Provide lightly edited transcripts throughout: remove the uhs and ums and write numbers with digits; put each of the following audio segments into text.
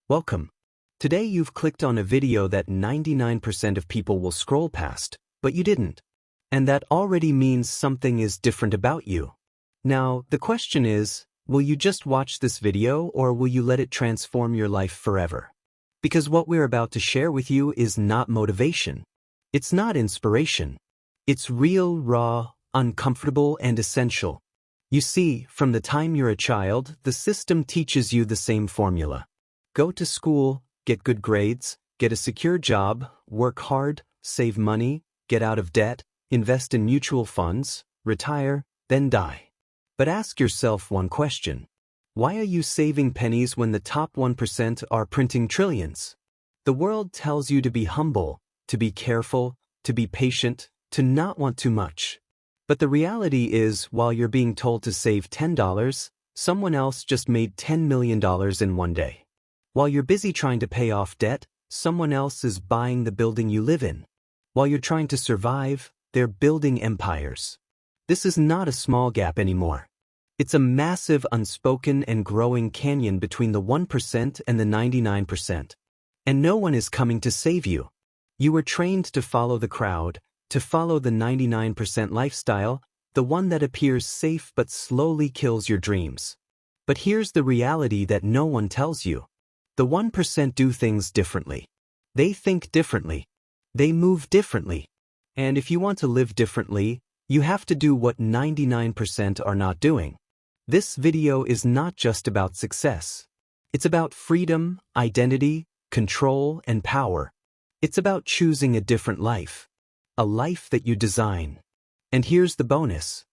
Welcome. Today you've clicked on a video that 99% of people will scroll past, but you didn't. And that already means something is different about you. Now, the question is, will you just watch this video or will you let it transform your life forever? Because what we're about to share with you is not motivation. It's not inspiration. It's real, raw, uncomfortable, and essential. You see, from the time you're a child, the system teaches you the same formula. Go to school, get good grades, get a secure job, work hard, save money, get out of debt, invest in mutual funds, retire, then die. But ask yourself one question. Why are you saving pennies when the top 1% are printing trillions? The world tells you to be humble, to be careful, to be patient, to not want too much. But the reality is, while you're being told to save $10, someone else just made $10 million in one day. While you're busy trying to pay off debt, someone else is buying the building you live in. While you're trying to survive, they're building empires. This is not a small gap anymore. It's a massive, unspoken, and growing canyon between the 1% and the 99%. And no one is coming to save you. You were trained to follow the crowd, to follow the 99% lifestyle, the one that appears safe but slowly kills your dreams. But here's the reality that no one tells you. The 1% do things differently. They think differently. They move differently. And if you want to live differently, you have to do what 99% are not doing. This video is not just about success. It's about freedom, identity, control, and power. It's about choosing a different life. A life that you design. And here's the bonus.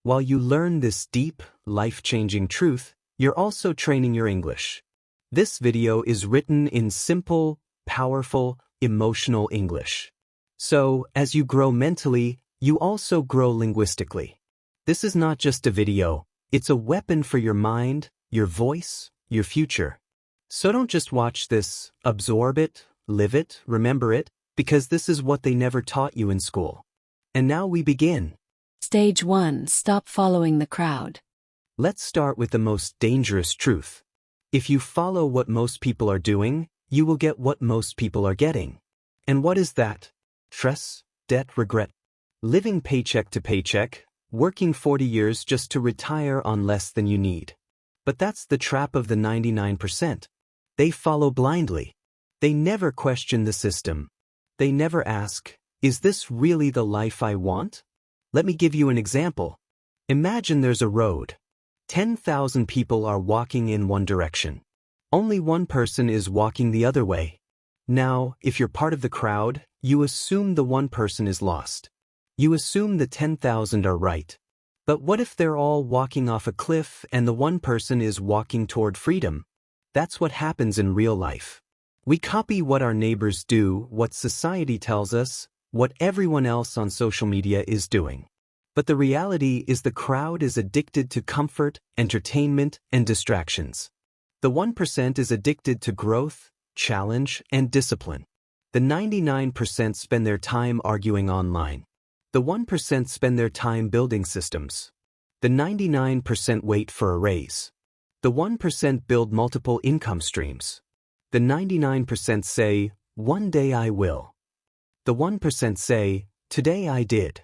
While you learn this deep, life-changing truth, you're also training your English. This video is written in simple, powerful, emotional English. So, as you grow mentally, you also grow linguistically. This is not just a video, it's a weapon for your mind, your voice, your future. So don't just watch this, absorb it, live it, remember it, because this is what they never taught you in school. And now we begin. Stage 1. Stop following the crowd. Let's start with the most dangerous truth. If you follow what most people are doing, you will get what most people are getting. And what is that? Stress, debt, regret. Living paycheck to paycheck, working 40 years just to retire on less than you need. But that's the trap of the 99%. They follow blindly. They never question the system. They never ask, is this really the life I want? Let me give you an example. Imagine there's a road. 10,000 people are walking in one direction. Only one person is walking the other way. Now, if you're part of the crowd, you assume the one person is lost. You assume the 10,000 are right. But what if they're all walking off a cliff and the one person is walking toward freedom? That's what happens in real life. We copy what our neighbors do, what society tells us, what everyone else on social media is doing. But the reality is the crowd is addicted to comfort, entertainment, and distractions. The 1% is addicted to growth, challenge, and discipline. The 99% spend their time arguing online. The 1% spend their time building systems. The 99% wait for a raise. The 1% build multiple income streams. The 99% say, one day I will. The 1% say, today I did.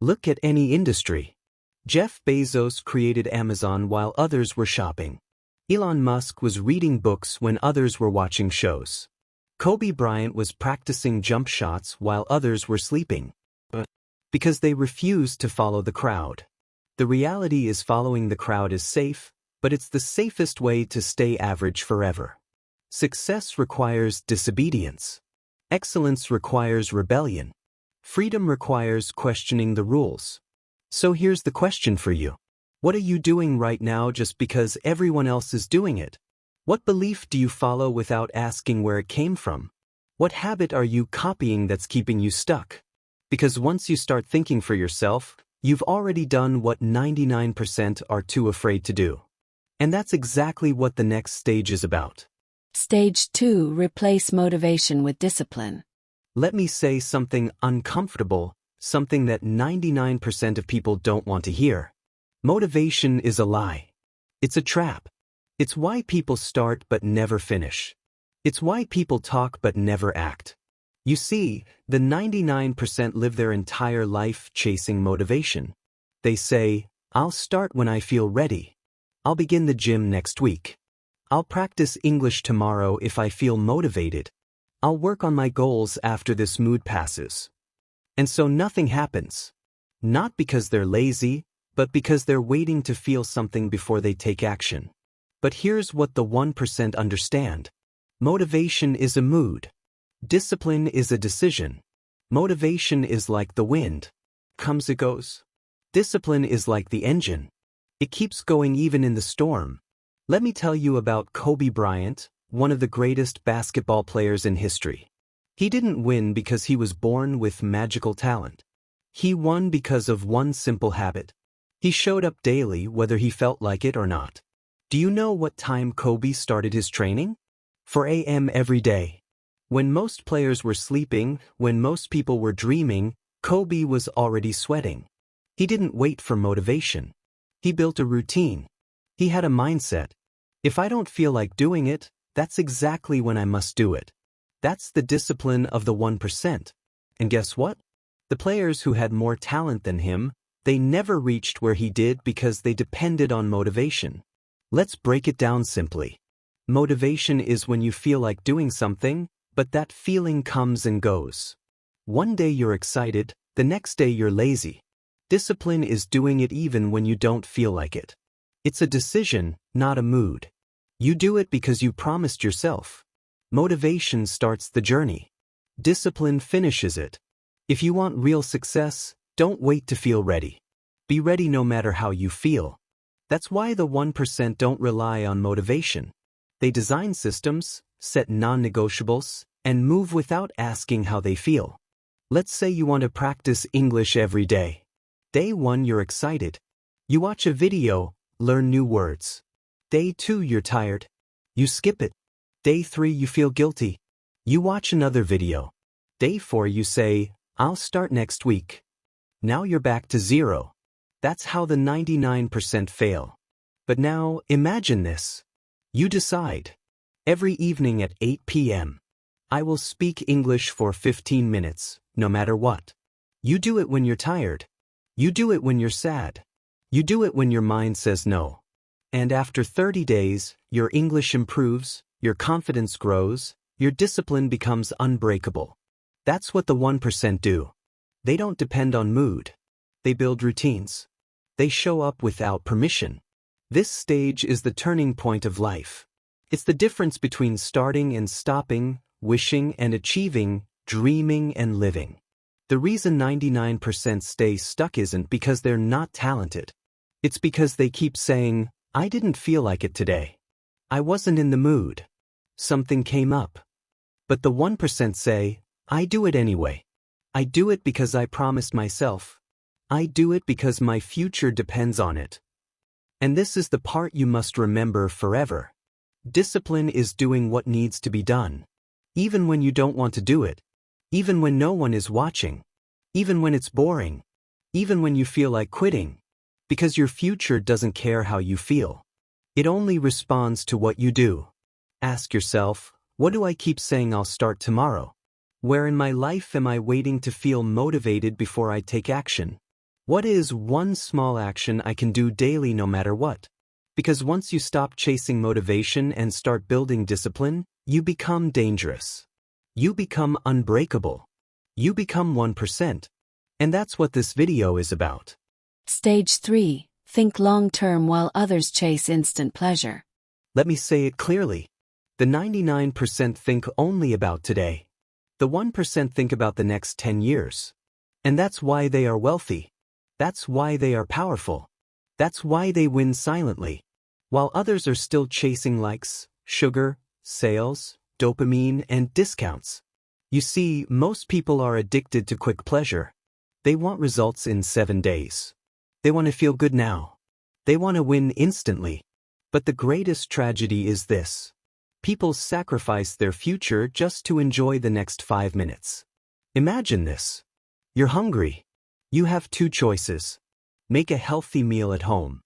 Look at any industry. Jeff Bezos created Amazon while others were shopping. Elon Musk was reading books when others were watching shows. Kobe Bryant was practicing jump shots while others were sleeping. Because they refused to follow the crowd. The reality is following the crowd is safe, but it's the safest way to stay average forever. Success requires disobedience. Excellence requires rebellion. Freedom requires questioning the rules. So here's the question for you. What are you doing right now just because everyone else is doing it? What belief do you follow without asking where it came from? What habit are you copying that's keeping you stuck? Because once you start thinking for yourself, you've already done what 99% are too afraid to do. And that's exactly what the next stage is about. Stage 2. Replace motivation with discipline. Let me say something uncomfortable, something that 99% of people don't want to hear. Motivation is a lie. It's a trap. It's why people start but never finish. It's why people talk but never act. You see, the 99% live their entire life chasing motivation. They say, I'll start when I feel ready. I'll begin the gym next week. I'll practice English tomorrow if I feel motivated. I'll work on my goals after this mood passes. And so nothing happens. Not because they're lazy, but because they're waiting to feel something before they take action. But here's what the 1% understand. Motivation is a mood. Discipline is a decision. Motivation is like the wind. Comes it goes. Discipline is like the engine. It keeps going even in the storm. Let me tell you about Kobe Bryant, one of the greatest basketball players in history. He didn't win because he was born with magical talent. He won because of one simple habit. He showed up daily whether he felt like it or not. Do you know what time Kobe started his training? 4 a.m. every day. When most players were sleeping, when most people were dreaming, Kobe was already sweating. He didn't wait for motivation. He built a routine. He had a mindset. If I don't feel like doing it, that's exactly when I must do it. That's the discipline of the 1%. And guess what? The players who had more talent than him, they never reached where he did because they depended on motivation. Let's break it down simply. Motivation is when you feel like doing something, but that feeling comes and goes. One day you're excited, the next day you're lazy. Discipline is doing it even when you don't feel like it. It's a decision, not a mood. You do it because you promised yourself. Motivation starts the journey. Discipline finishes it. If you want real success, don't wait to feel ready. Be ready no matter how you feel. That's why the 1% don't rely on motivation. They design systems, set non-negotiables, and move without asking how they feel. Let's say you want to practice English every day. Day 1, you're excited. You watch a video, learn new words. Day 2, you're tired. You skip it. Day 3, you feel guilty. You watch another video. Day 4, you say, I'll start next week. Now you're back to 0. That's how the 99% fail. But now, imagine this. You decide. Every evening at 8 p.m. I will speak English for 15 minutes, no matter what. You do it when you're tired. You do it when you're sad. You do it when your mind says no. And after 30 days, your English improves, your confidence grows, your discipline becomes unbreakable. That's what the 1% do. They don't depend on mood. They build routines. They show up without permission. This stage is the turning point of life. It's the difference between starting and stopping, wishing and achieving, dreaming and living. The reason 99% stay stuck isn't because they're not talented. It's because they keep saying, I didn't feel like it today. I wasn't in the mood. Something came up. But the 1% say, I do it anyway. I do it because I promised myself. I do it because my future depends on it. And this is the part you must remember forever. Discipline is doing what needs to be done. Even when you don't want to do it. Even when no one is watching. Even when it's boring. Even when you feel like quitting. Because your future doesn't care how you feel. It only responds to what you do. Ask yourself, what do I keep saying I'll start tomorrow? Where in my life am I waiting to feel motivated before I take action? What is one small action I can do daily no matter what? Because once you stop chasing motivation and start building discipline, you become dangerous. You become unbreakable. You become 1%. And that's what this video is about. Stage 3. Think long-term while others chase instant pleasure. Let me say it clearly. The 99% think only about today. The 1% think about the next 10 years. And that's why they are wealthy. That's why they are powerful. That's why they win silently. While others are still chasing likes, sugar, sales, dopamine, and discounts. You see, most people are addicted to quick pleasure. They want results in 7 days. They want to feel good now. They want to win instantly. But the greatest tragedy is this. People sacrifice their future just to enjoy the next 5 minutes. Imagine this. You're hungry. You have 2 choices. Make a healthy meal at home.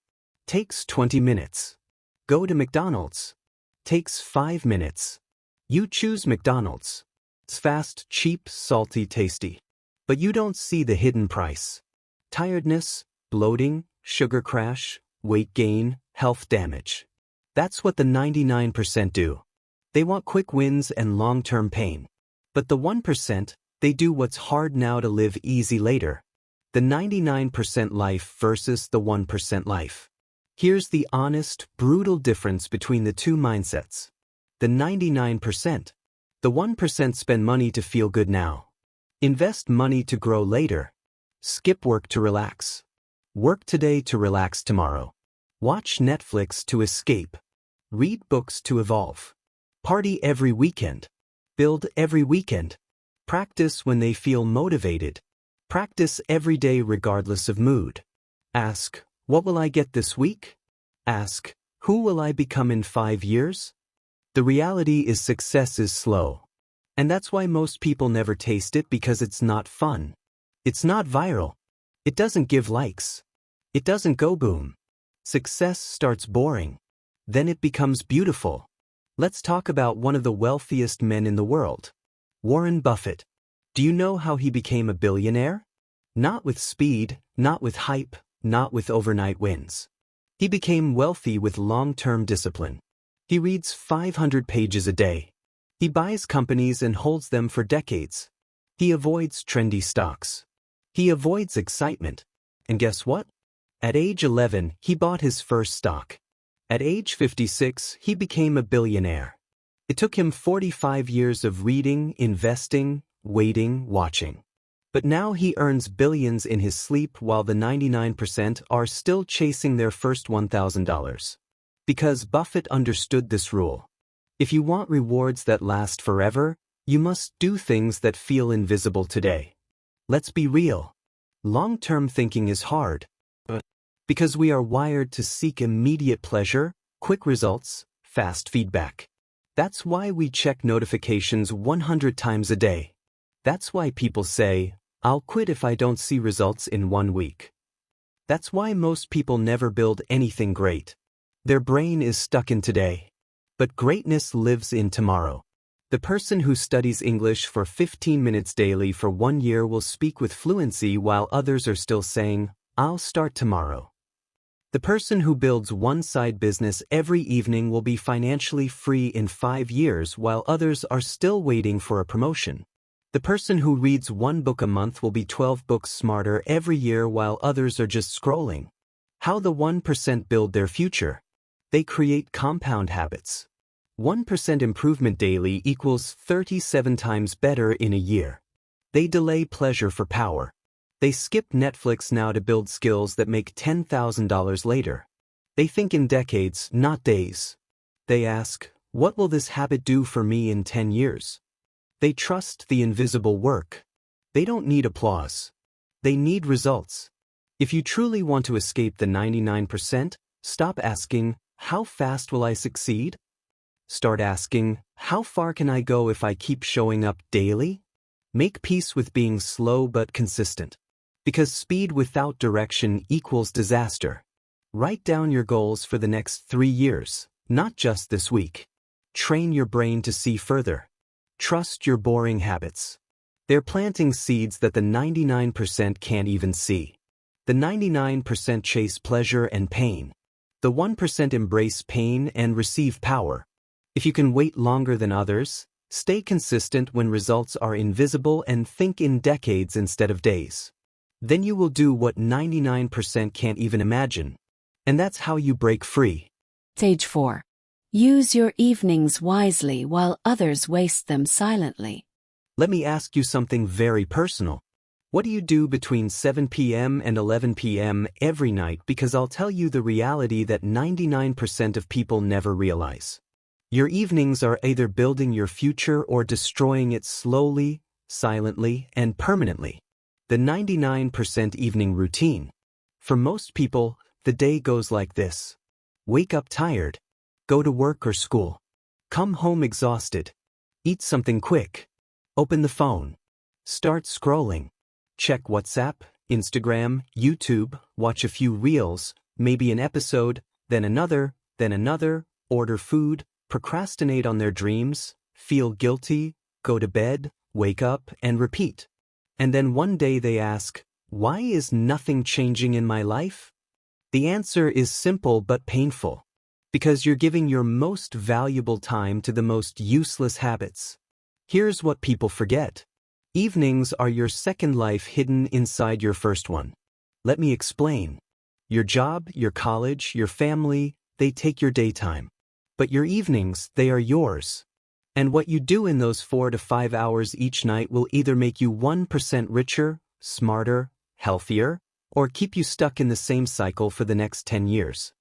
Takes 20 minutes. Go to McDonald's. Takes 5 minutes. You choose McDonald's. It's fast, cheap, salty, tasty. But you don't see the hidden price. Tiredness, bloating, sugar crash, weight gain, health damage. That's what the 99% do. They want quick wins and long-term pain. But the 1%, they do what's hard now to live easy later. The 99% life versus the 1% life. Here's the honest, brutal difference between the two mindsets. The 99%. The 1% spend money to feel good now. Invest money to grow later. Skip work to relax. Work today to relax tomorrow. Watch Netflix to escape. Read books to evolve. Party every weekend. Build every weekend. Practice when they feel motivated. Practice every day regardless of mood. Ask, what will I get this week? Ask, who will I become in 5 years? The reality is success is slow. And that's why most people never taste it, because it's not fun. It's not viral. It doesn't give likes. It doesn't go boom. Success starts boring. Then it becomes beautiful. Let's talk about one of the wealthiest men in the world. Warren Buffett. Do you know how he became a billionaire? Not with speed, not with hype, not with overnight wins. He became wealthy with long-term discipline. He reads 500 pages a day. He buys companies and holds them for decades. He avoids trendy stocks. He avoids excitement. And guess what? At age 11, he bought his first stock. At age 56, he became a billionaire. It took him 45 years of reading, investing, waiting, watching. But now he earns billions in his sleep while the 99% are still chasing their first $1,000. Because Buffett understood this rule. If you want rewards that last forever, you must do things that feel invisible today. Let's be real. Long-term thinking is hard. Because we are wired to seek immediate pleasure, quick results, fast feedback. That's why we check notifications 100 times a day. That's why people say, I'll quit if I don't see results in 1 week. That's why most people never build anything great. Their brain is stuck in today. But greatness lives in tomorrow. The person who studies English for 15 minutes daily for 1 year will speak with fluency while others are still saying, I'll start tomorrow. The person who builds one side business every evening will be financially free in 5 years while others are still waiting for a promotion. The person who reads 1 book a month will be 12 books smarter every year while others are just scrolling. How the 1% build their future? They create compound habits. 1% improvement daily equals 37 times better in a year. They delay pleasure for power. They skip Netflix now to build skills that make $10,000 later. They think in decades, not days. They ask, what will this habit do for me in 10 years? They trust the invisible work. They don't need applause. They need results. If you truly want to escape the 99%, stop asking, how fast will I succeed? Start asking, how far can I go if I keep showing up daily? Make peace with being slow but consistent. Because speed without direction equals disaster. Write down your goals for the next 3 years, not just this week. Train your brain to see further. Trust your boring habits. They're planting seeds that the 99% can't even see. The 99% chase pleasure and pain. The 1% embrace pain and receive power. If you can wait longer than others, stay consistent when results are invisible and think in decades instead of days. Then you will do what 99% can't even imagine. And that's how you break free. Stage 4. Use your evenings wisely while others waste them silently. Let me ask you something very personal. What do you do between 7 p.m. and 11 p.m. every night? Because I'll tell you the reality that 99% of people never realize. Your evenings are either building your future or destroying it slowly, silently, and permanently. The 99% evening routine. For most people, the day goes like this. Wake up tired. Go to work or school. Come home exhausted. Eat something quick. Open the phone. Start scrolling. Check WhatsApp, Instagram, YouTube, watch a few reels, maybe an episode, then another, order food, procrastinate on their dreams, feel guilty, go to bed, wake up, and repeat. And then one day they ask, why is nothing changing in my life? The answer is simple but painful. Because you're giving your most valuable time to the most useless habits. Here's what people forget. Evenings are your second life hidden inside your first one. Let me explain. Your job, your college, your family, they take your daytime. But your evenings, they are yours. And what you do in those 4 to 5 hours each night will either make you 1% richer, smarter, healthier, or keep you stuck in the same cycle for the next 10 years.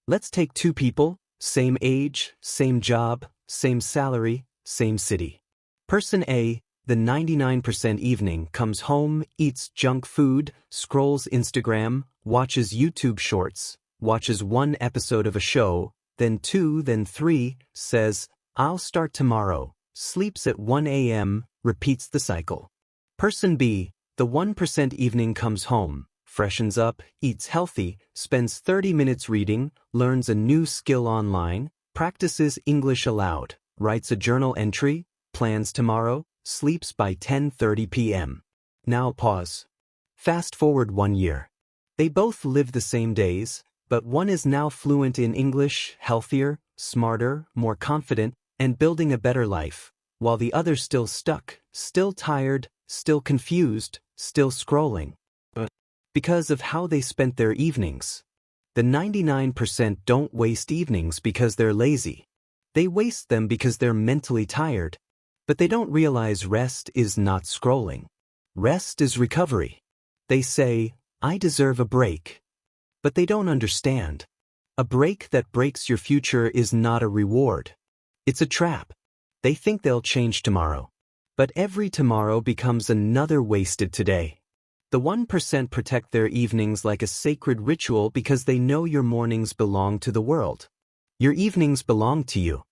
Let's take two people, same age, same job, same salary, same city. Person A, the 99% evening, comes home, eats junk food, scrolls Instagram, watches YouTube shorts, watches one episode of a show, then 2, then 3, says, I'll start tomorrow, sleeps at 1 a.m., repeats the cycle. Person B, the 1% evening, comes home, freshens up, eats healthy, spends 30 minutes reading, learns a new skill online, practices English aloud, writes a journal entry, plans tomorrow, sleeps by 10:30 p.m. Now pause. Fast forward 1 year. They both live the same days, but one is now fluent in English, healthier, smarter, more confident, and building a better life, while the other's still stuck, still tired, still confused, still scrolling. But because of how they spent their evenings. The 99% don't waste evenings because they're lazy. They waste them because they're mentally tired. But they don't realize rest is not scrolling. Rest is recovery. They say, I deserve a break. But they don't understand. A break that breaks your future is not a reward. It's a trap. They think they'll change tomorrow. But every tomorrow becomes another wasted today. The 1% protect their evenings like a sacred ritual because they know your mornings belong to the world. Your evenings belong to you.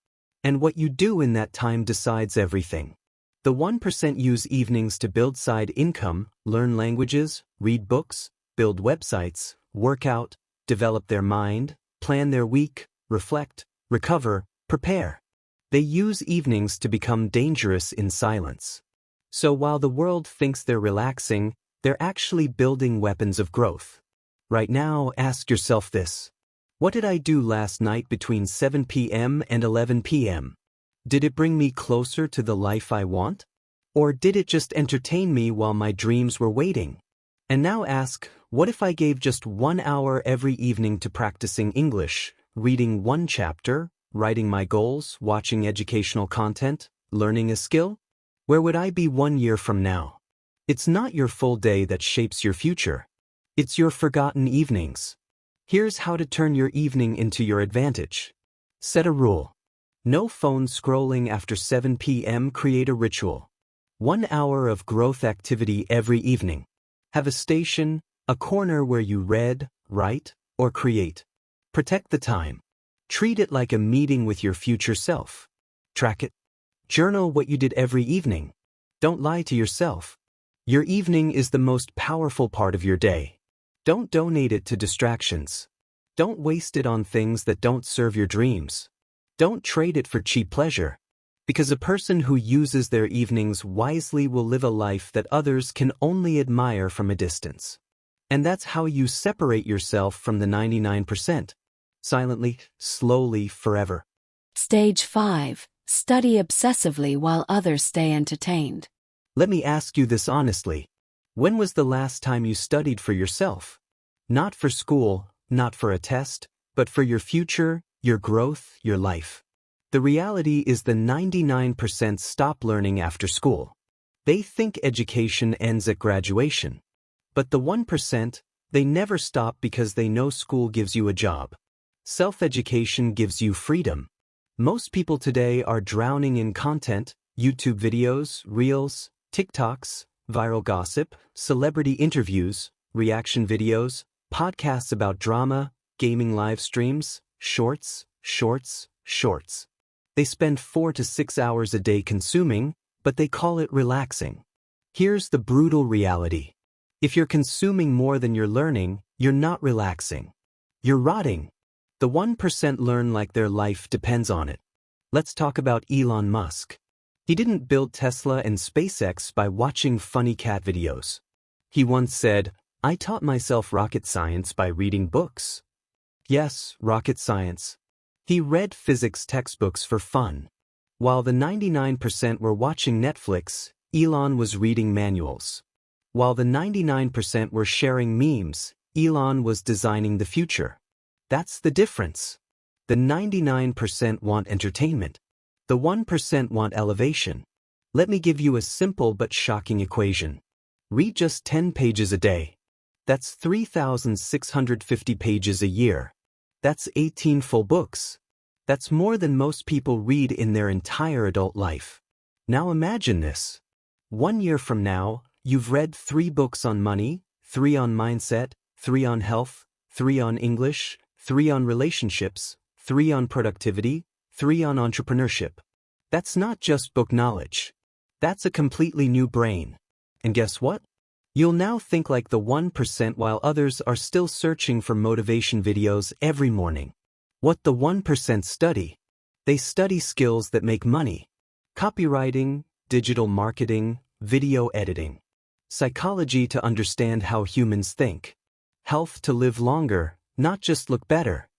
And what you do in that time decides everything. The 1% use evenings to build side income, learn languages, read books, build websites, work out, develop their mind, plan their week, reflect, recover, prepare. They use evenings to become dangerous in silence. So while the world thinks they're relaxing, they're actually building weapons of growth. Right now, ask yourself this. What did I do last night between 7 p.m. and 11 p.m.? Did it bring me closer to the life I want? Or did it just entertain me while my dreams were waiting? And now ask, what if I gave just 1 hour every evening to practicing English, reading one chapter, writing my goals, watching educational content, learning a skill? Where would I be 1 year from now? It's not your full day that shapes your future. It's your forgotten evenings. Here's how to turn your evening into your advantage. Set a rule. No phone scrolling after 7 p.m. Create a ritual. 1 hour of growth activity every evening. Have a station, a corner where you read, write, or create. Protect the time. Treat it like a meeting with your future self. Track it. Journal what you did every evening. Don't lie to yourself. Your evening is the most powerful part of your day. Don't donate it to distractions. Don't waste it on things that don't serve your dreams. Don't trade it for cheap pleasure. Because a person who uses their evenings wisely will live a life that others can only admire from a distance. And that's how you separate yourself from the 99%. Silently, slowly, forever. Stage 5. Study obsessively while others stay entertained. Let me ask you this honestly. When was the last time you studied for yourself? Not for school, not for a test, but for your future, your growth, your life. The reality is the 99% stop learning after school. They think education ends at graduation. But the 1%, they never stop because they know school gives you a job. Self-education gives you freedom. Most people today are drowning in content, YouTube videos, Reels, TikToks, viral gossip, celebrity interviews, reaction videos, podcasts about drama, gaming live streams, shorts. They spend 4 to 6 hours a day consuming, but they call it relaxing. Here's the brutal reality. If you're consuming more than you're learning, you're not relaxing. You're rotting. The 1% learn like their life depends on it. Let's talk about Elon Musk. He didn't build Tesla and SpaceX by watching funny cat videos. He once said, "I taught myself rocket science by reading books." Yes, rocket science. He read physics textbooks for fun. While the 99% were watching Netflix, Elon was reading manuals. While the 99% were sharing memes, Elon was designing the future. That's the difference. The 99% want entertainment. The 1% want elevation. Let me give you a simple but shocking equation. Read just 10 pages a day. That's 3,650 pages a year. That's 18 full books. That's more than most people read in their entire adult life. Now imagine this. 1 year from now, you've read 3 books on money, 3 on mindset, 3 on health, 3 on English, 3 on relationships, 3 on productivity, 3 on entrepreneurship. That's not just book knowledge. That's a completely new brain. And guess what? You'll now think like the 1% while others are still searching for motivation videos every morning. What the 1% study? They study skills that make money. Copywriting, digital marketing, video editing. Psychology to understand how humans think. Health to live longer, not just look better.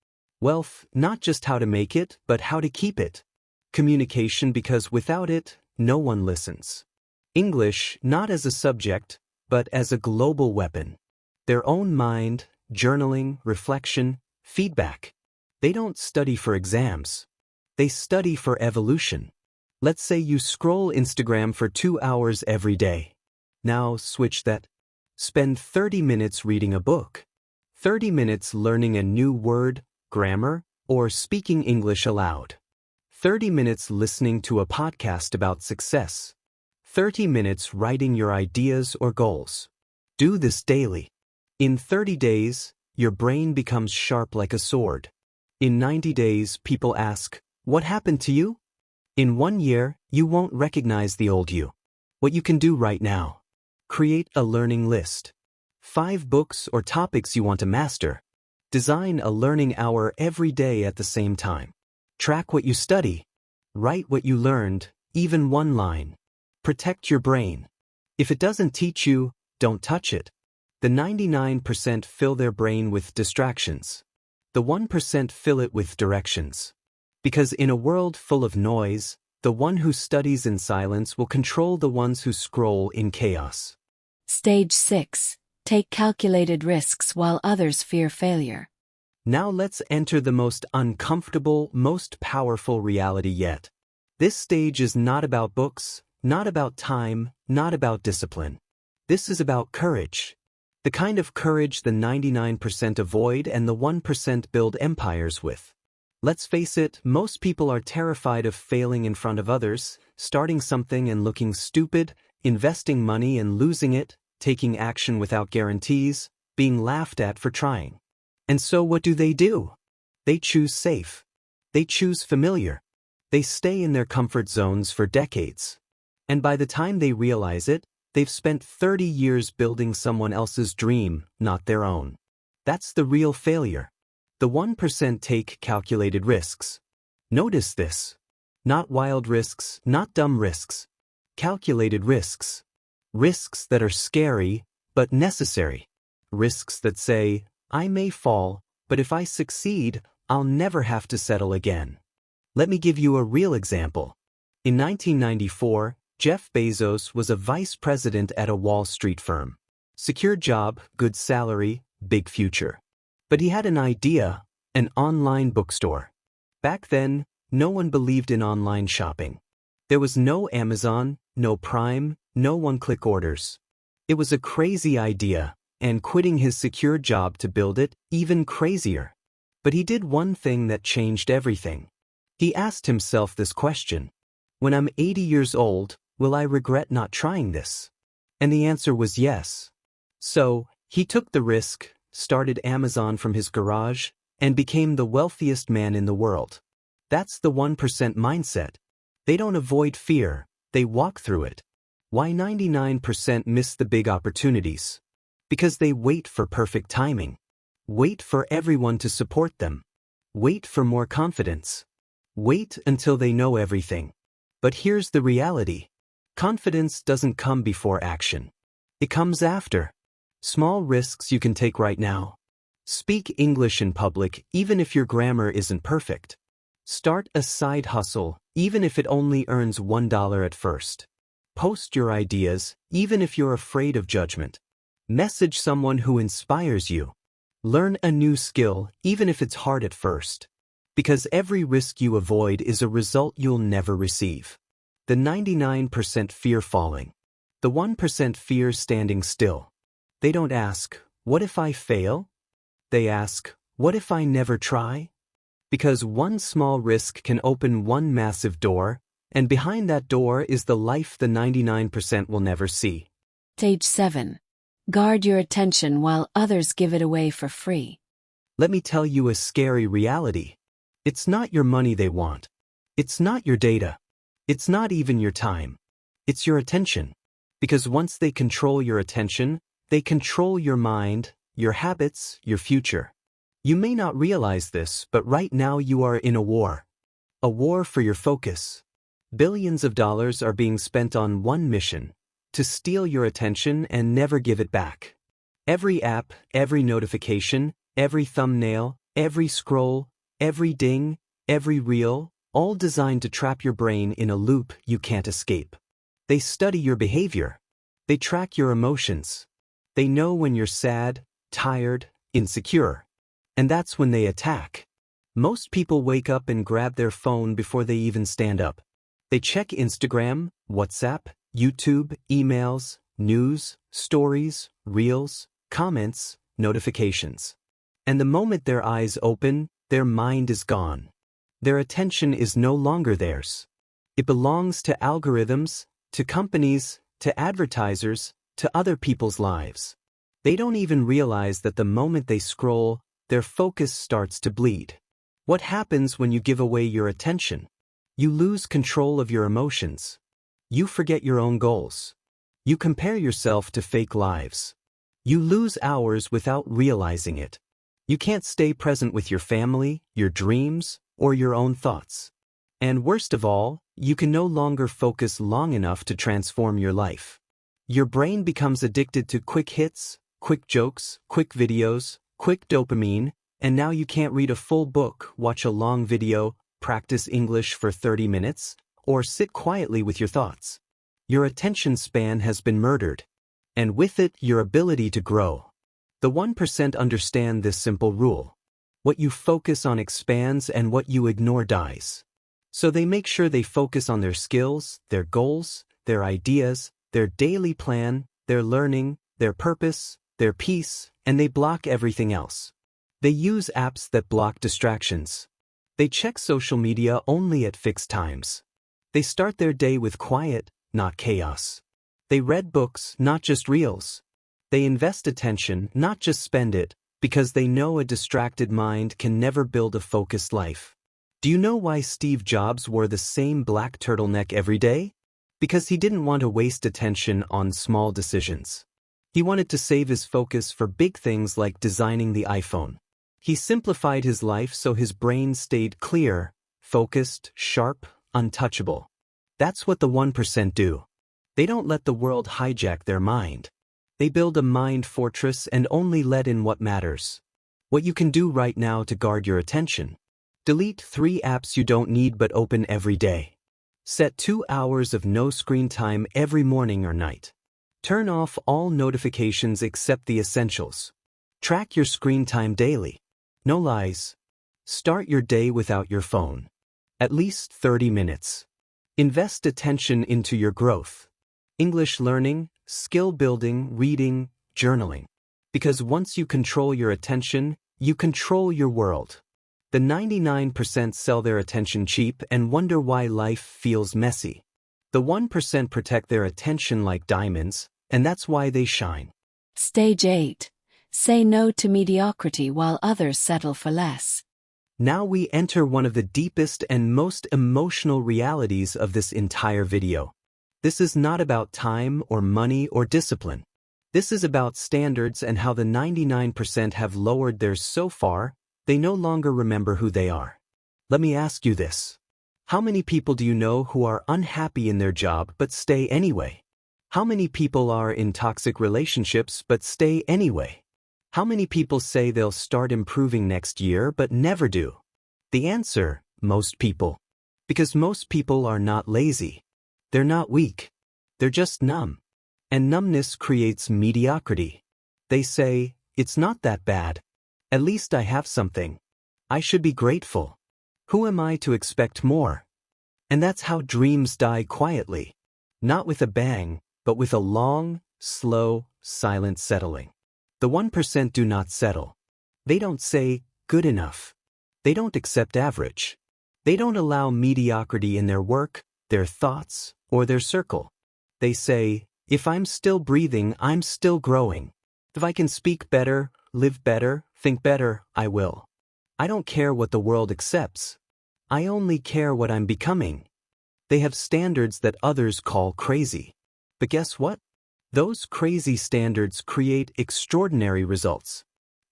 Wealth, not just how to make it, but how to keep it. Communication, because without it, no one listens. English, not as a subject, but as a global weapon. Their own mind, journaling, reflection, feedback. They don't study for exams. They study for evolution. Let's say you scroll Instagram for 2 hours every day. Now switch that. Spend 30 minutes reading a book. 30 minutes learning a new word, grammar, or speaking English aloud. 30 minutes listening to a podcast about success. 30 minutes writing your ideas or goals. Do this daily. In 30 days, your brain becomes sharp like a sword. In 90 days, people ask, "What happened to you?" In 1 year, you won't recognize the old you. What you can do right now. Create a learning list. 5 books or topics you want to master. Design a learning hour every day at the same time. Track what you study. Write what you learned, even 1 line. Protect your brain. If it doesn't teach you, don't touch it. The 99% fill their brain with distractions. The 1% fill it with directions. Because in a world full of noise, the one who studies in silence will control the ones who scroll in chaos. Stage 6. Take calculated risks while others fear failure. Now let's enter the most uncomfortable, most powerful reality yet. This stage is not about books, not about time, not about discipline. This is about courage. The kind of courage the 99% avoid and the 1% build empires with. Let's face it, most people are terrified of failing in front of others, starting something and looking stupid, investing money and losing it, taking action without guarantees, being laughed at for trying. And so what do? They choose safe. They choose familiar. They stay in their comfort zones for decades. And by the time they realize it, they've spent 30 years building someone else's dream, not their own. That's the real failure. The 1% take calculated risks. Notice this. Not wild risks, not dumb risks. Calculated risks. Risks that are scary, but necessary. Risks that say, "I may fall, but if I succeed, I'll never have to settle again." Let me give you a real example. In 1994, Jeff Bezos was a vice president at a Wall Street firm. Secure job, good salary, big future. But he had an idea, an online bookstore. Back then, no one believed in online shopping. There was no Amazon, no Prime, no one-click orders. It was a crazy idea, and quitting his secure job to build it, even crazier. But he did one thing that changed everything. He asked himself this question: when I'm 80 years old, will I regret not trying this? And the answer was yes. So, he took the risk, started Amazon from his garage, and became the wealthiest man in the world. That's the 1% mindset. They don't avoid fear, they walk through it. Why 99% miss the big opportunities? Because they wait for perfect timing. Wait for everyone to support them. Wait for more confidence. Wait until they know everything. But here's the reality. Confidence doesn't come before action. It comes after. Small risks you can take right now. Speak English in public even if your grammar isn't perfect. Start a side hustle even if it only earns $1 at first. Post your ideas even if you're afraid of judgment. Message someone who inspires you. Learn a new skill even if it's hard at first. Because every risk you avoid is a result you'll never receive. The 99% fear falling. The 1% fear standing still. They don't ask, what if I fail? They ask, what if I never try? Because one small risk can open one massive door, and behind that door is the life the 99% will never see. Stage 7. Guard your attention while others give it away for free. Let me tell you a scary reality. It's not your money they want. It's not your data. It's not even your time. It's your attention. Because once they control your attention, they control your mind, your habits, your future. You may not realize this, but right now you are in a war. A war for your focus. Billions of dollars are being spent on one mission: to steal your attention and never give it back. Every app, every notification, every thumbnail, every scroll, every ding, every reel, all designed to trap your brain in a loop you can't escape. They study your behavior. They track your emotions. They know when you're sad, tired, insecure. And that's when they attack. Most people wake up and grab their phone before they even stand up. They check Instagram, WhatsApp, YouTube, emails, news, stories, reels, comments, notifications. And the moment their eyes open, their mind is gone. Their attention is no longer theirs. It belongs to algorithms, to companies, to advertisers, to other people's lives. They don't even realize that the moment they scroll, their focus starts to bleed. What happens when you give away your attention? You lose control of your emotions. You forget your own goals. You compare yourself to fake lives. You lose hours without realizing it. You can't stay present with your family, your dreams, or your own thoughts. And worst of all, you can no longer focus long enough to transform your life. Your brain becomes addicted to quick hits, quick jokes, quick videos, quick dopamine, and now you can't read a full book, watch a long video, practice English for 30 minutes, or sit quietly with your thoughts. Your attention span has been murdered, and with it, your ability to grow. The 1% understand this simple rule. What you focus on expands and what you ignore dies. So they make sure they focus on their skills, their goals, their ideas, their daily plan, their learning, their purpose, their peace, and they block everything else. They use apps that block distractions. They check social media only at fixed times. They start their day with quiet, not chaos. They read books, not just reels. They invest attention, not just spend it, because they know a distracted mind can never build a focused life. Do you know why Steve Jobs wore the same black turtleneck every day? Because he didn't want to waste attention on small decisions. He wanted to save his focus for big things like designing the iPhone. He simplified his life so his brain stayed clear, focused, sharp, untouchable. That's what the 1% do. They don't let the world hijack their mind. They build a mind fortress and only let in what matters. What you can do right now to guard your attention. Delete 3 apps you don't need but open every day. Set 2 hours of no screen time every morning or night. Turn off all notifications except the essentials. Track your screen time daily. No lies. Start your day without your phone. At least 30 minutes. Invest attention into your growth. English learning, skill building, reading, journaling. Because once you control your attention, you control your world. The 99% sell their attention cheap and wonder why life feels messy. The 1% protect their attention like diamonds, and that's why they shine. Stage 8. Say no to mediocrity while others settle for less. Now we enter one of the deepest and most emotional realities of this entire video. This is not about time or money or discipline. This is about standards and how the 99% have lowered theirs so far, they no longer remember who they are. Let me ask you this. How many people do you know who are unhappy in their job but stay anyway? How many people are in toxic relationships but stay anyway? How many people say they'll start improving next year but never do? The answer, most people. Because most people are not lazy. They're not weak. They're just numb. And numbness creates mediocrity. They say, it's not that bad. At least I have something. I should be grateful. Who am I to expect more? And that's how dreams die quietly. Not with a bang, but with a long, slow, silent settling. The 1% do not settle. They don't say, good enough. They don't accept average. They don't allow mediocrity in their work, their thoughts, or their circle. They say, if I'm still breathing, I'm still growing. If I can speak better, live better, think better, I will. I don't care what the world accepts. I only care what I'm becoming. They have standards that others call crazy. But guess what? Those crazy standards create extraordinary results.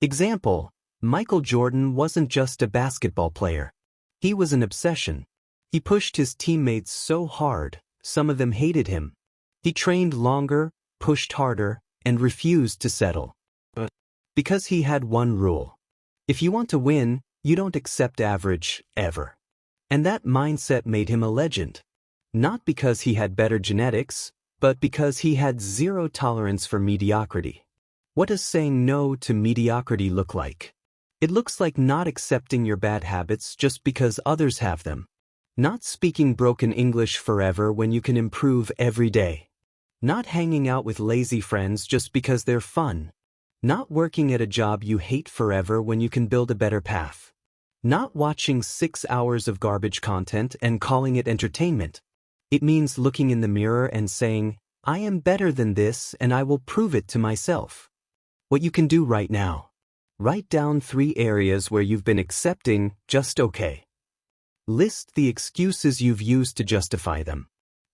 Example, Michael Jordan wasn't just a basketball player. He was an obsession. He pushed his teammates so hard, some of them hated him. He trained longer, pushed harder, and refused to settle. But because he had one rule. If you want to win, you don't accept average, ever. And that mindset made him a legend. Not because he had better genetics, but because he had zero tolerance for mediocrity. What does saying no to mediocrity look like? It looks like not accepting your bad habits just because others have them. Not speaking broken English forever when you can improve every day. Not hanging out with lazy friends just because they're fun. Not working at a job you hate forever when you can build a better path. Not watching 6 hours of garbage content and calling it entertainment. It means looking in the mirror and saying, I am better than this and I will prove it to myself. What you can do right now. Write down 3 areas where you've been accepting just okay. List the excuses you've used to justify them.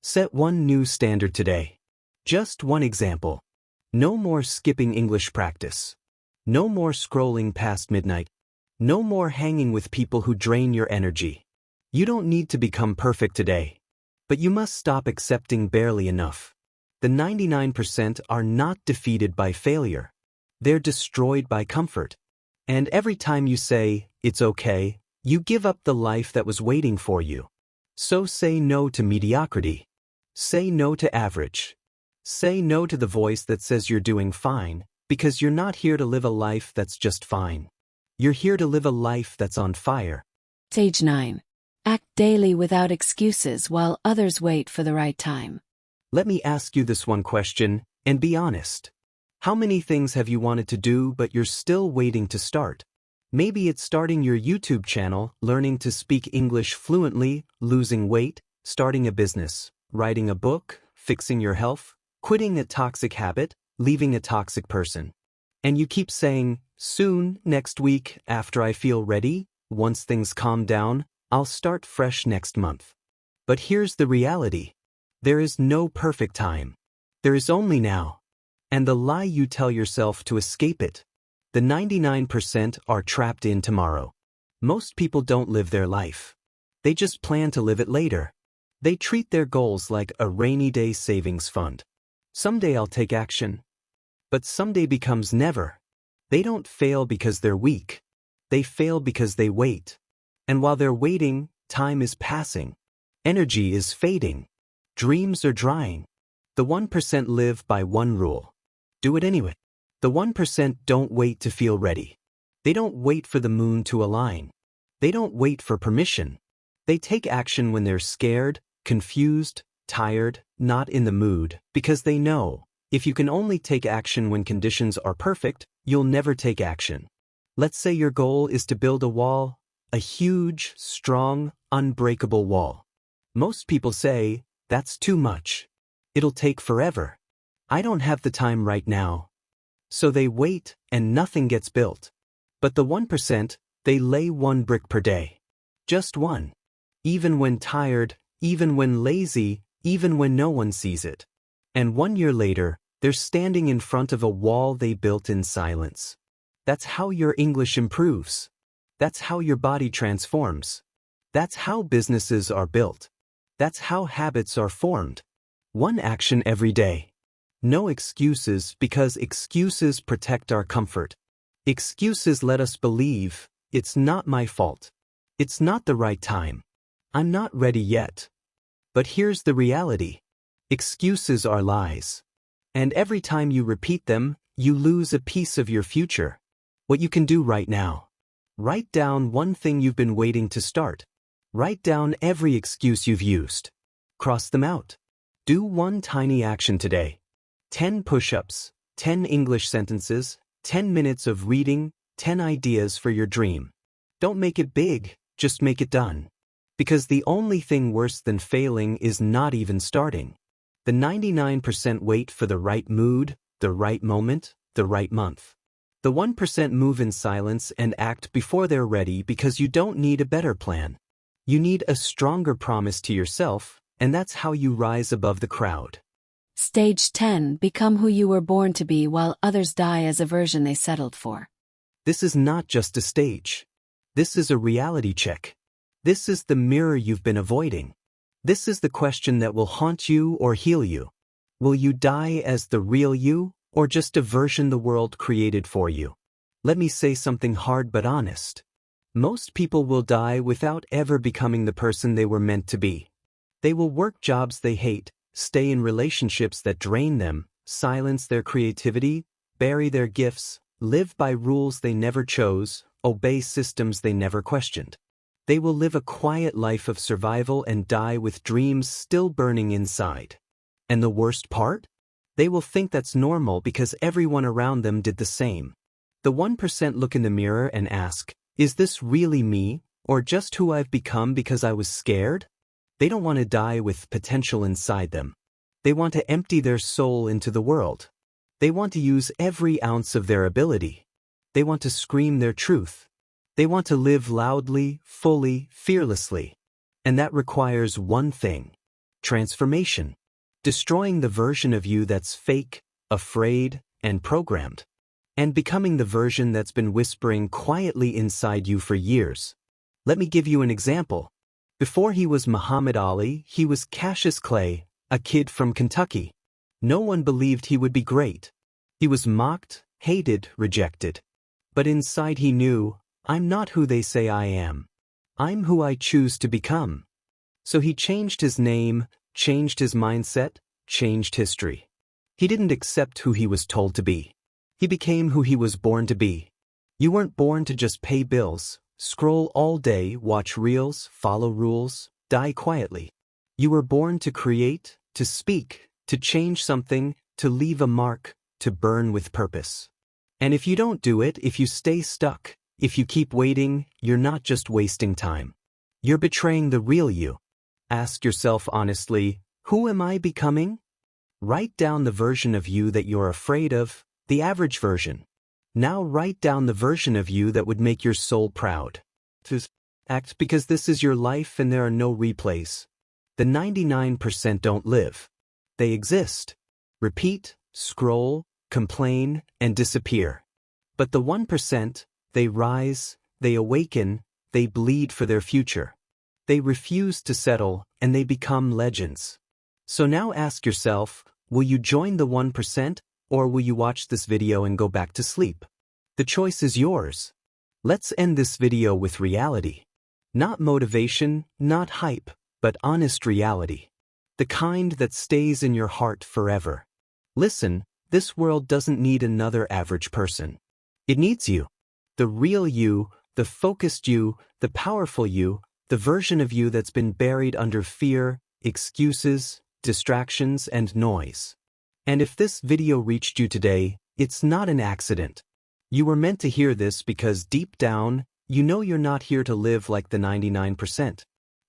Set one new standard today. Just one example. No more skipping English practice. No more scrolling past midnight. No more hanging with people who drain your energy. You don't need to become perfect today. But you must stop accepting barely enough. The 99% are not defeated by failure. They're destroyed by comfort. And every time you say, it's okay, you give up the life that was waiting for you. So say no to mediocrity. Say no to average. Say no to the voice that says you're doing fine, because you're not here to live a life that's just fine. You're here to live a life that's on fire. Stage 9. Act daily without excuses while others wait for the right time. Let me ask you this one question, and be honest. How many things have you wanted to do but you're still waiting to start? Maybe it's starting your YouTube channel, learning to speak English fluently, losing weight, starting a business, writing a book, fixing your health, quitting a toxic habit, leaving a toxic person. And you keep saying, soon, next week, after I feel ready, once things calm down, I'll start fresh next month. But here's the reality. There is no perfect time. There is only now. And the lie you tell yourself to escape it. The 99% are trapped in tomorrow. Most people don't live their life. They just plan to live it later. They treat their goals like a rainy day savings fund. Someday I'll take action. But someday becomes never. They don't fail because they're weak. They fail because they wait. And while they're waiting, time is passing. Energy is fading. Dreams are drying. The 1% live by one rule. Do it anyway. The 1% don't wait to feel ready. They don't wait for the moon to align. They don't wait for permission. They take action when they're scared, confused, tired, not in the mood, because they know, if you can only take action when conditions are perfect, you'll never take action. Let's say your goal is to build a wall, a huge, strong, unbreakable wall. Most people say, that's too much. It'll take forever. I don't have the time right now. So they wait and nothing gets built. But the 1%, they lay 1 brick per day. Just one. Even when tired, even when lazy, even when no one sees it. And 1 year later, they're standing in front of a wall they built in silence. That's how your English improves. That's how your body transforms. That's how businesses are built. That's how habits are formed. One action every day. No excuses, because excuses protect our comfort. Excuses let us believe, it's not my fault. It's not the right time. I'm not ready yet. But here's the reality. Excuses are lies. And every time you repeat them, you lose a piece of your future. What you can do right now. Write down one thing you've been waiting to start. Write down every excuse you've used. Cross them out. Do one tiny action today. 10 push-ups, 10 English sentences, 10 minutes of reading, 10 ideas for your dream. Don't make it big, just make it done. Because the only thing worse than failing is not even starting. The 99% wait for the right mood, the right moment, the right month. The 1% move in silence and act before they're ready because you don't need a better plan. You need a stronger promise to yourself, and that's how you rise above the crowd. Stage 10. Become who you were born to be while others die as a version they settled for. This is not just a stage. This is a reality check. This is the mirror you've been avoiding. This is the question that will haunt you or heal you. Will you die as the real you, or just a version the world created for you? Let me say something hard but honest. Most people will die without ever becoming the person they were meant to be. They will work jobs they hate, stay in relationships that drain them, silence their creativity, bury their gifts, live by rules they never chose, obey systems they never questioned. They will live a quiet life of survival and die with dreams still burning inside. And the worst part? They will think that's normal because everyone around them did the same. The 1% look in the mirror and ask, is this really me, or just who I've become because I was scared? They don't want to die with potential inside them. They want to empty their soul into the world. They want to use every ounce of their ability. They want to scream their truth. They want to live loudly, fully, fearlessly. And that requires one thing: transformation. Destroying the version of you that's fake, afraid, and programmed. And becoming the version that's been whispering quietly inside you for years. Let me give you an example. Before he was Muhammad Ali, he was Cassius Clay, a kid from Kentucky. No one believed he would be great. He was mocked, hated, rejected. But inside he knew, I'm not who they say I am. I'm who I choose to become. So he changed his name, changed his mindset, changed history. He didn't accept who he was told to be. He became who he was born to be. You weren't born to just pay bills, scroll all day, watch reels, follow rules, die quietly. You were born to create, to speak, to change something, to leave a mark, to burn with purpose. And if you don't do it, if you stay stuck, if you keep waiting, you're not just wasting time. You're betraying the real you. Ask yourself honestly, who am I becoming? Write down the version of you that you're afraid of, the average version. Now write down the version of you that would make your soul proud. To act because this is your life and there are no replays. The 99% don't live. They exist. Repeat, scroll, complain, and disappear. But the 1%, they rise, they awaken, they bleed for their future. They refuse to settle, and they become legends. So now ask yourself, will you join the 1%, or will you watch this video and go back to sleep? The choice is yours. Let's end this video with reality. Not motivation, not hype, but honest reality. The kind that stays in your heart forever. Listen, this world doesn't need another average person. It needs you. The real you, the focused you, the powerful you, the version of you that's been buried under fear, excuses, distractions, and noise. And if this video reached you today, it's not an accident. You were meant to hear this because deep down, you know you're not here to live like the 99%.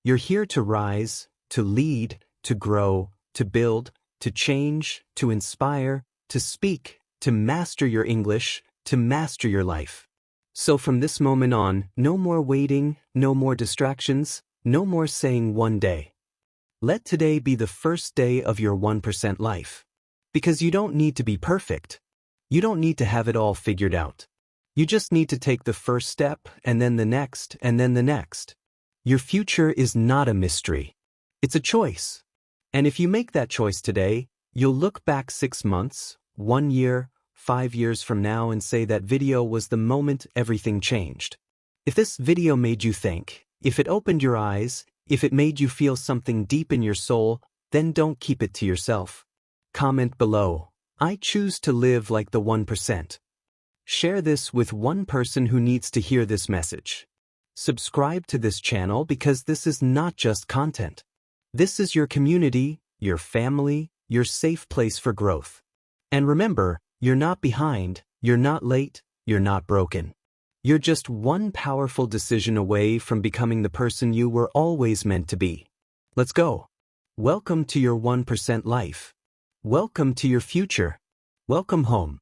You're here to rise, to lead, to grow, to build, to change, to inspire, to speak, to master your English, to master your life. So from this moment on, no more waiting, no more distractions, no more saying one day. Let today be the first day of your 1% life. Because you don't need to be perfect. You don't need to have it all figured out. You just need to take the first step, and then the next, and then the next. Your future is not a mystery. It's a choice. And if you make that choice today, you'll look back 6 months, 1 year, 5 years from now and say that video was the moment everything changed. If this video made you think, if it opened your eyes, if it made you feel something deep in your soul, then don't keep it to yourself. Comment below, I choose to live like the 1%. Share this with one person who needs to hear this message. Subscribe to this channel because this is not just content. This is your community, your family, your safe place for growth. And remember, you're not behind, you're not late, you're not broken. You're just one powerful decision away from becoming the person you were always meant to be. Let's go. Welcome to your 1% life. Welcome to your future. Welcome home.